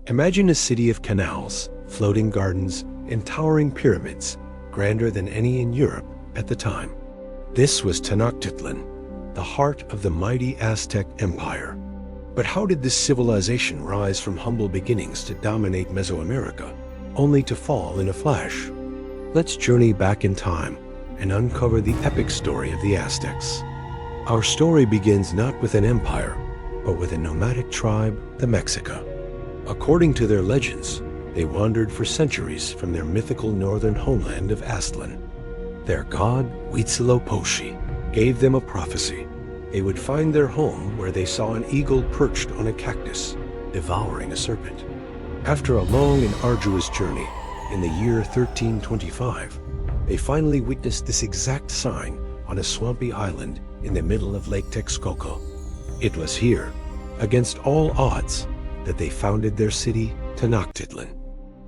Imagine a city of canals, floating gardens, and towering pyramids, grander than any in Europe at the time. This was Tenochtitlan, the heart of the mighty Aztec Empire. But how did this civilization rise from humble beginnings to dominate Mesoamerica, only to fall in a flash? Let's journey back in time and uncover the epic story of the Aztecs. Our story begins not with an empire, but with a nomadic tribe, the Mexica. According to their legends, they wandered for centuries from their mythical northern homeland of Aztlan. Their god, Huitzilopochtli, gave them a prophecy. They would find their home where they saw an eagle perched on a cactus, devouring a serpent. After a long and arduous journey, in the year 1325, they finally witnessed this exact sign on a swampy island in the middle of Lake Texcoco. It was here, against all odds, that they founded their city, Tenochtitlan.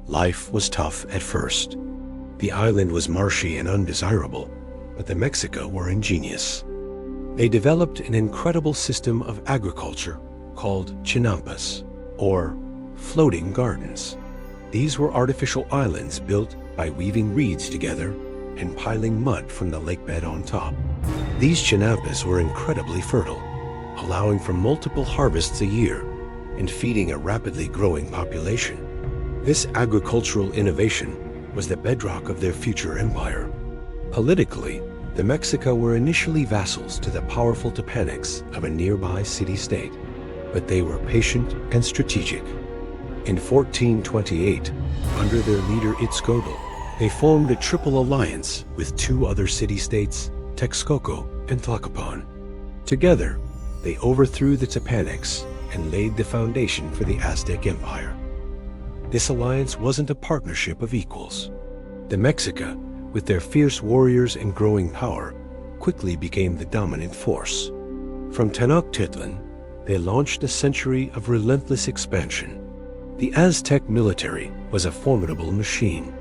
Life was tough at first. The island was marshy and undesirable, but the Mexica were ingenious. They developed an incredible system of agriculture called chinampas, or floating gardens. These were artificial islands built by weaving reeds together and piling mud from the lakebed on top. These chinampas were incredibly fertile, allowing for multiple harvests a year and feeding a rapidly growing population. This agricultural innovation was the bedrock of their future empire. Politically, the Mexica were initially vassals to the powerful Tepanecs of a nearby city-state, but they were patient and strategic. In 1428, under their leader Itzcoatl, they formed a triple alliance with two other city-states, Texcoco and Tlacopan. Together, they overthrew the Tepanecs and laid the foundation for the Aztec Empire. This alliance wasn't a partnership of equals. The Mexica, with their fierce warriors and growing power, quickly became the dominant force. From Tenochtitlan, they launched a century of relentless expansion. The Aztec military was a formidable machine.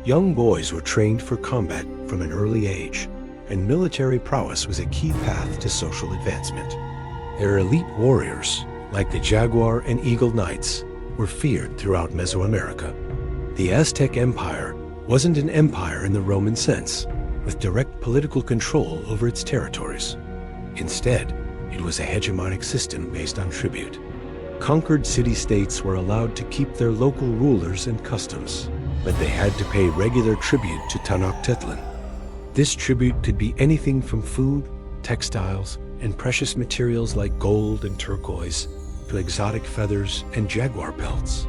Young boys were trained for combat from an early age, and military prowess was a key path to social advancement. Their elite warriors, like the Jaguar and Eagle Knights, were feared throughout Mesoamerica. The Aztec Empire wasn't an empire in the Roman sense, with direct political control over its territories. Instead, it was a hegemonic system based on tribute. Conquered city-states were allowed to keep their local rulers and customs, but they had to pay regular tribute to Tenochtitlan. This tribute could be anything from food, textiles, and precious materials like gold and turquoise, to exotic feathers and jaguar pelts.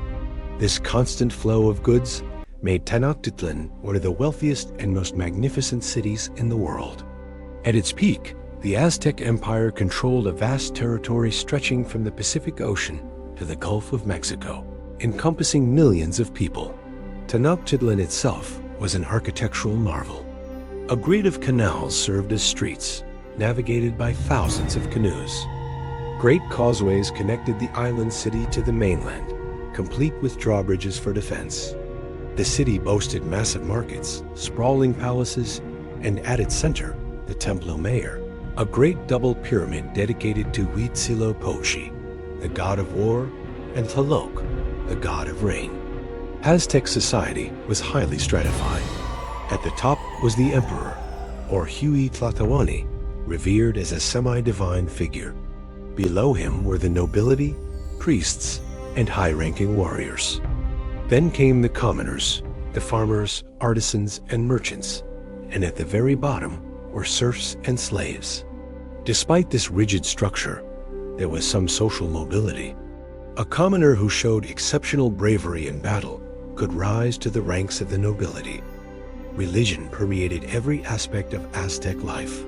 This constant flow of goods made Tenochtitlan one of the wealthiest and most magnificent cities in the world. At its peak, the Aztec Empire controlled a vast territory stretching from the Pacific Ocean to the Gulf of Mexico, encompassing millions of people. Tenochtitlan itself was an architectural marvel. A grid of canals served as streets, navigated by thousands of canoes. Great causeways connected the island city to the mainland, complete with drawbridges for defense. The city boasted massive markets, sprawling palaces, and at its center, the Templo Mayor, a great double pyramid dedicated to Huitzilopochtli, the god of war, and Tlaloc, the god of rain. Aztec society was highly stratified. At the top was the emperor, or Huitzilopochtli, revered as a semi-divine figure. Below him were the nobility, priests, and high-ranking warriors. Then came the commoners, the farmers, artisans, and merchants, and at the very bottom were serfs and slaves. Despite this rigid structure, there was some social mobility. A commoner who showed exceptional bravery in battle could rise to the ranks of the nobility. Religion permeated every aspect of Aztec life.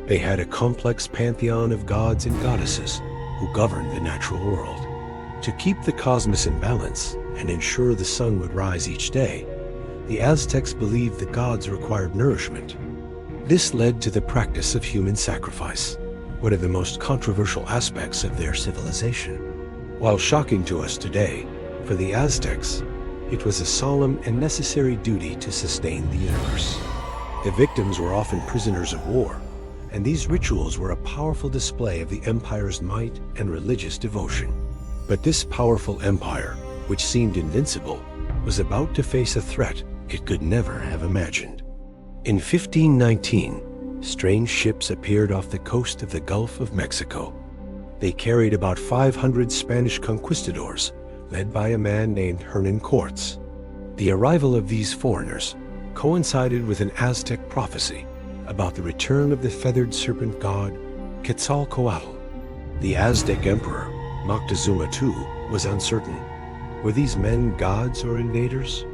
They had a complex pantheon of gods and goddesses who governed the natural world. To keep the cosmos in balance and ensure the sun would rise each day, the Aztecs believed the gods required nourishment. This led to the practice of human sacrifice, one of the most controversial aspects of their civilization. While shocking to us today, for the Aztecs, it was a solemn and necessary duty to sustain the universe. The victims were often prisoners of war, and these rituals were a powerful display of the empire's might and religious devotion. But this powerful empire which seemed invincible, was about to face a threat it could never have imagined. In 1519, strange ships appeared off the coast of the Gulf of Mexico. They carried about 500 Spanish conquistadors, led by a man named Hernán Cortés. The arrival of these foreigners coincided with an Aztec prophecy about the return of the feathered serpent god Quetzalcoatl. The Aztec Emperor, Montezuma II, was uncertain. Were these men gods or invaders?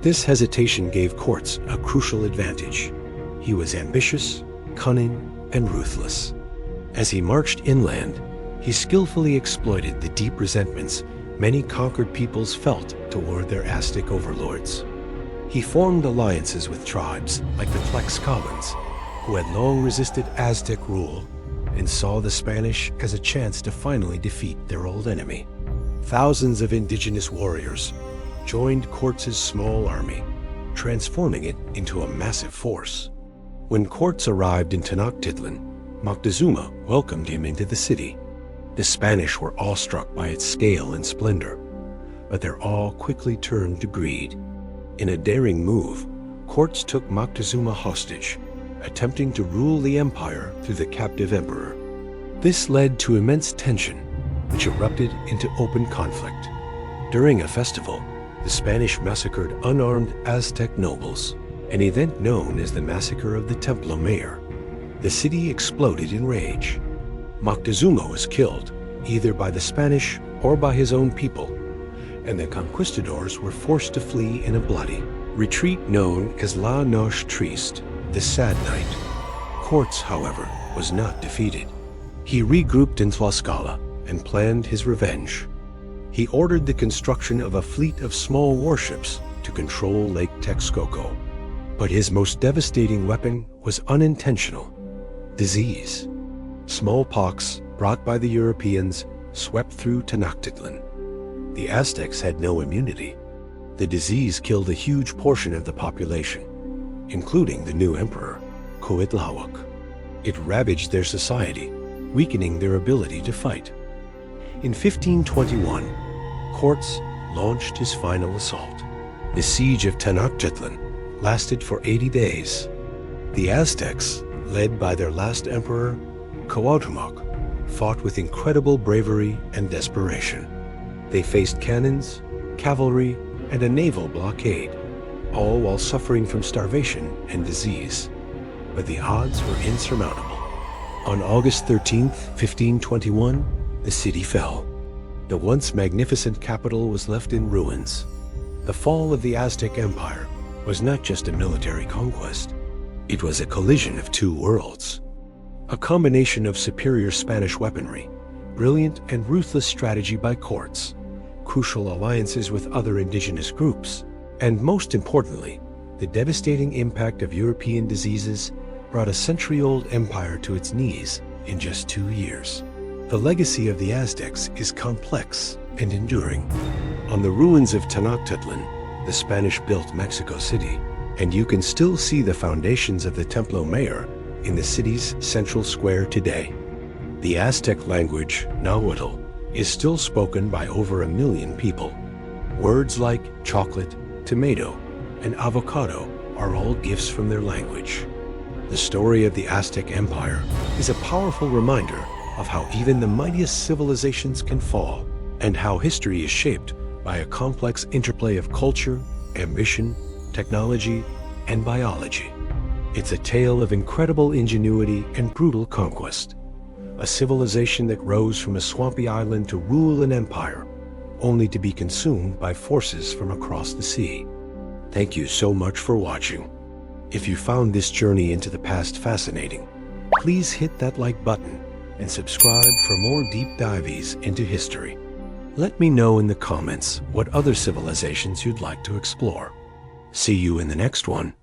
This hesitation gave Cortés a crucial advantage. He was ambitious, cunning, and ruthless. As he marched inland, he skillfully exploited the deep resentments many conquered peoples felt toward their Aztec overlords. He formed alliances with tribes like the Tlaxcalans, who had long resisted Aztec rule and saw the Spanish as a chance to finally defeat their old enemy. Thousands of indigenous warriors joined Cortés' small army, transforming it into a massive force. When Cortés arrived in Tenochtitlan, Moctezuma welcomed him into the city. The Spanish were awestruck by its scale and splendor, but their awe quickly turned to greed. In a daring move, Cortés took Moctezuma hostage, attempting to rule the empire through the captive emperor. This led to immense tension, which erupted into open conflict. During a festival, the Spanish massacred unarmed Aztec nobles, an event known as the Massacre of the Templo Mayor. The city exploded in rage. Moctezuma was killed, either by the Spanish or by his own people, and the conquistadors were forced to flee in a bloody retreat known as La Noche Triste, the Sad Night. Cortés, however, was not defeated. He regrouped in Tlaxcala and planned his revenge. He ordered the construction of a fleet of small warships to control Lake Texcoco. But his most devastating weapon was unintentional: disease. Smallpox, brought by the Europeans, swept through Tenochtitlan. The Aztecs had no immunity. The disease killed a huge portion of the population, including the new emperor, Cuitlahuac. It ravaged their society, weakening their ability to fight. In 1521, Cortés launched his final assault. The siege of Tenochtitlan lasted for 80 days. The Aztecs, led by their last emperor, Cuauhtémoc, fought with incredible bravery and desperation. They faced cannons, cavalry, and a naval blockade, all while suffering from starvation and disease. But the odds were insurmountable. On August 13th, 1521, the city fell. The once magnificent capital was left in ruins. The fall of the Aztec Empire was not just a military conquest. It was a collision of two worlds. A combination of superior Spanish weaponry, brilliant and ruthless strategy by Cortés, crucial alliances with other indigenous groups, and most importantly, the devastating impact of European diseases brought a century-old empire to its knees in just 2 years. The legacy of the Aztecs is complex and enduring. On the ruins of Tenochtitlan, the Spanish built Mexico City, and you can still see the foundations of the Templo Mayor in the city's central square today. The Aztec language, Nahuatl, is still spoken by over 1 million people. Words like chocolate, tomato, and avocado are all gifts from their language. The story of the Aztec Empire is a powerful reminder of how even the mightiest civilizations can fall, and how history is shaped by a complex interplay of culture, ambition, technology, and biology. It's a tale of incredible ingenuity and brutal conquest. A civilization that rose from a swampy island to rule an empire, only to be consumed by forces from across the sea. Thank you so much for watching. If you found this journey into the past fascinating, please hit that like button and subscribe for more deep dives into history. Let me know in the comments what other civilizations you'd like to explore. See you in the next one.